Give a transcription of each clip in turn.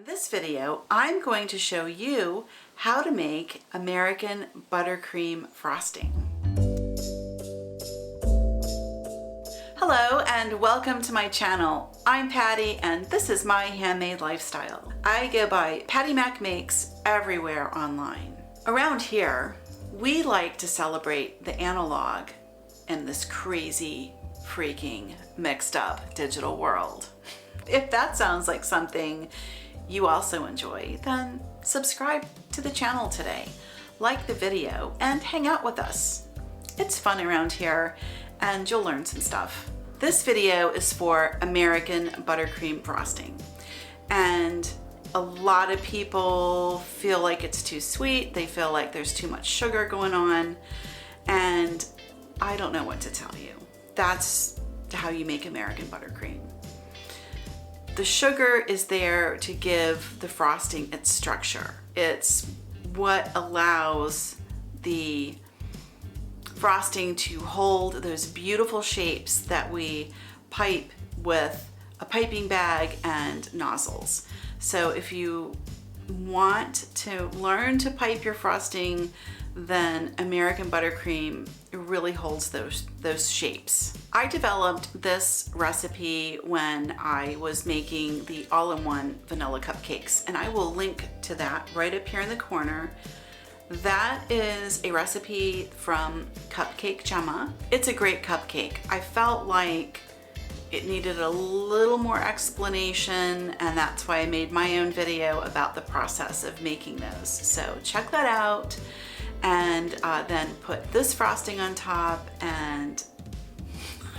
this video, I'm going to show you how to make American buttercream frosting. Hello and welcome to my channel. I'm Patty and this is my handmade lifestyle. I go by Patty Mac Makes everywhere online. Around here, we like to celebrate the analog in this crazy, freaking, mixed up digital world. If that sounds like something you also enjoy, then subscribe to the channel today, like the video, and hang out with us. It's fun around here and you'll learn some stuff. This video is for American buttercream frosting. And a lot of people feel like it's too sweet. They feel like there's too much sugar going on. And I don't know what to tell you. That's how you make American buttercream. The sugar is there to give the frosting its structure. It's what allows the frosting to hold those beautiful shapes that we pipe with a piping bag and nozzles. So if you want to learn to pipe your frosting, then American buttercream really holds those shapes. I developed this recipe when I was making the all-in-one vanilla cupcakes, and I will link to that right up here in the corner. That is a recipe from Cupcake Gemma. It's a great cupcake. I felt like it needed a little more explanation, and that's why I made my own video about the process of making those. So check that out, and then put this frosting on top, and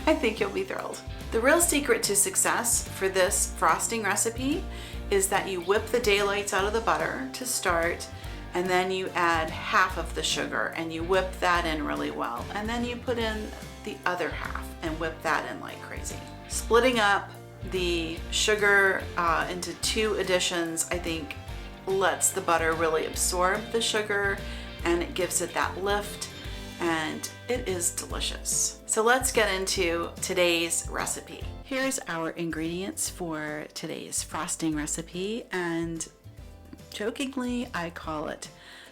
I think you'll be thrilled. The real secret to success for this frosting recipe is that you whip the daylights out of the butter to start, and then you add half of the sugar and you whip that in really well, and then you put in the other half and whip that in like crazy. Splitting up the sugar into two additions, I think, lets the butter really absorb the sugar, and it gives it that lift, and it is delicious. So let's get into today's recipe. Here's our ingredients for today's frosting recipe, and jokingly I call it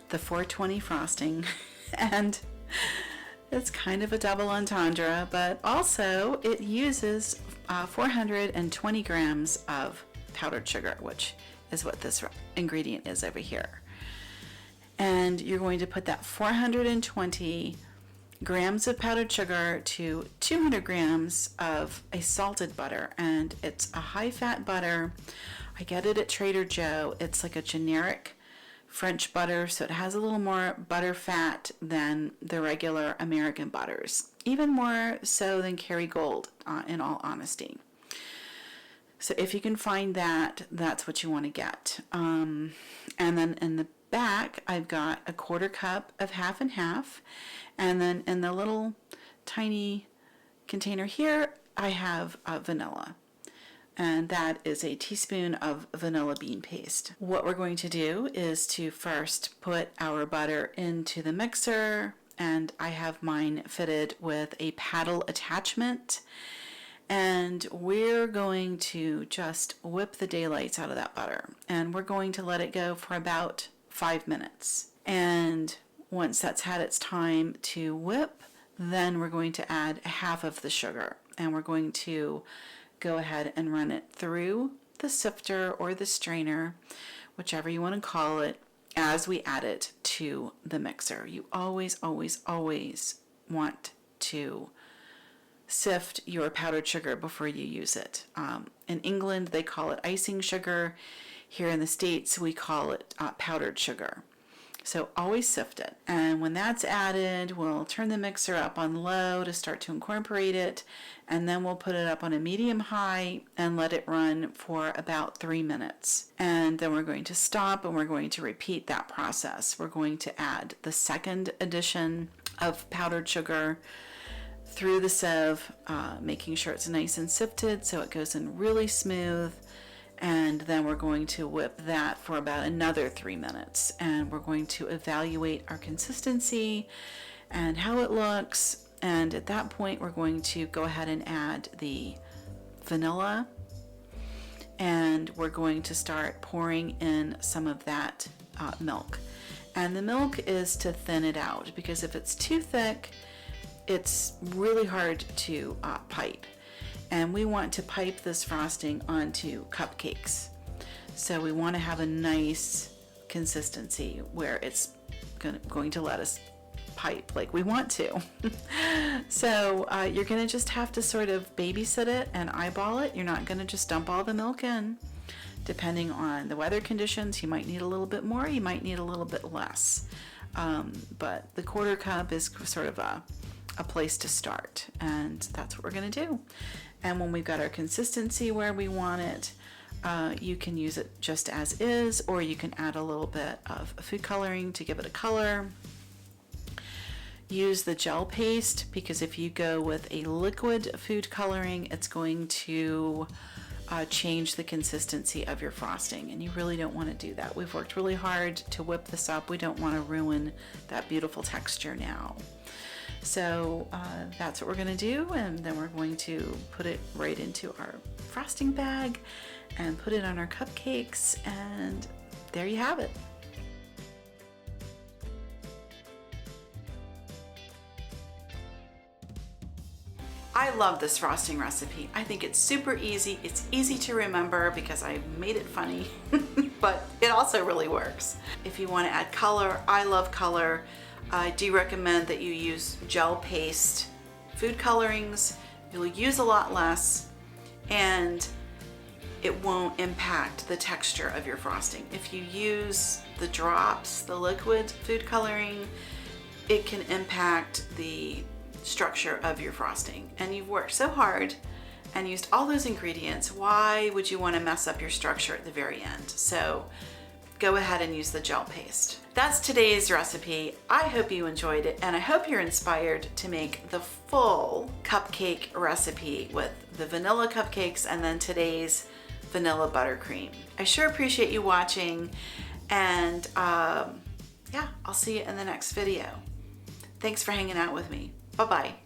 the 420 frosting, and it's kind of a double entendre, but also it uses 420 grams of powdered sugar, which is what this ingredient is over here. And you're going to put that 420 grams of powdered sugar to 200 grams of a salted butter, and it's a high-fat butter. I get it at Trader Joe. It's like a generic French butter, so it has a little more butter fat than the regular American butters, even more so than Kerrygold, in all honesty. So if you can find that, that's what you want to get. And then in the back, I've got a quarter cup of half and half, and then in the little tiny container here, I have vanilla, and that is a teaspoon of vanilla bean paste. What we're going to do is to first put our butter into the mixer, and I have mine fitted with a paddle attachment, and we're going to just whip the daylights out of that butter, and we're going to let it go for about 5 minutes. And once that's had its time to whip, then we're going to add half of the sugar, and we're going to go ahead and run it through the sifter or the strainer, whichever you want to call it, as we add it to the mixer. You always, always, always want to sift your powdered sugar before you use it. In England, they call it icing sugar. Here in the States, we call it powdered sugar. So always sift it. And when that's added, we'll turn the mixer up on low to start to incorporate it. And then we'll put it up on a medium high and let it run for about 3 minutes. And then we're going to stop and we're going to repeat that process. We're going to add the second addition of powdered sugar through the sieve, making sure it's nice and sifted so it goes in really smooth. And then we're going to whip that for about another 3 minutes, and we're going to evaluate our consistency and how it looks. And at that point, we're going to go ahead and add the vanilla and we're going to start pouring in some of that milk. And the milk is to thin it out, because if it's too thick, it's really hard to pipe. And we want to pipe this frosting onto cupcakes. So we want to have a nice consistency where it's going to let us pipe like we want to. So you're going to just have to sort of babysit it and eyeball it. You're not going to just dump all the milk in. Depending on the weather conditions, you might need a little bit more, you might need a little bit less. But the 1/4 cup is sort of a place to start, and that's what we're going to do. And when we've got our consistency where we want it, you can use it just as is, or you can add a little bit of food coloring to give it a color. Use the gel paste, because if you go with a liquid food coloring, it's going to change the consistency of your frosting, and you really don't want to do that. We've worked really hard to whip this up. We don't want to ruin that beautiful texture now. So that's what we're going to do, and then we're going to put it right into our frosting bag and put it on our cupcakes, and there you have it. I love this frosting recipe. I think it's super easy. It's easy to remember because I made it funny, but it also really works. If you want to add color, I love color. I do recommend that you use gel paste food colorings. You'll use a lot less, and it won't impact the texture of your frosting. If you use the drops, the liquid food coloring, it can impact the structure of your frosting. And you've worked so hard and used all those ingredients, why would you want to mess up your structure at the very end? So go ahead and use the gel paste. That's today's recipe. I hope you enjoyed it, and I hope you're inspired to make the full cupcake recipe with the vanilla cupcakes and then today's vanilla buttercream. I sure appreciate you watching, and yeah, I'll see you in the next video. Thanks for hanging out with me. Bye-bye.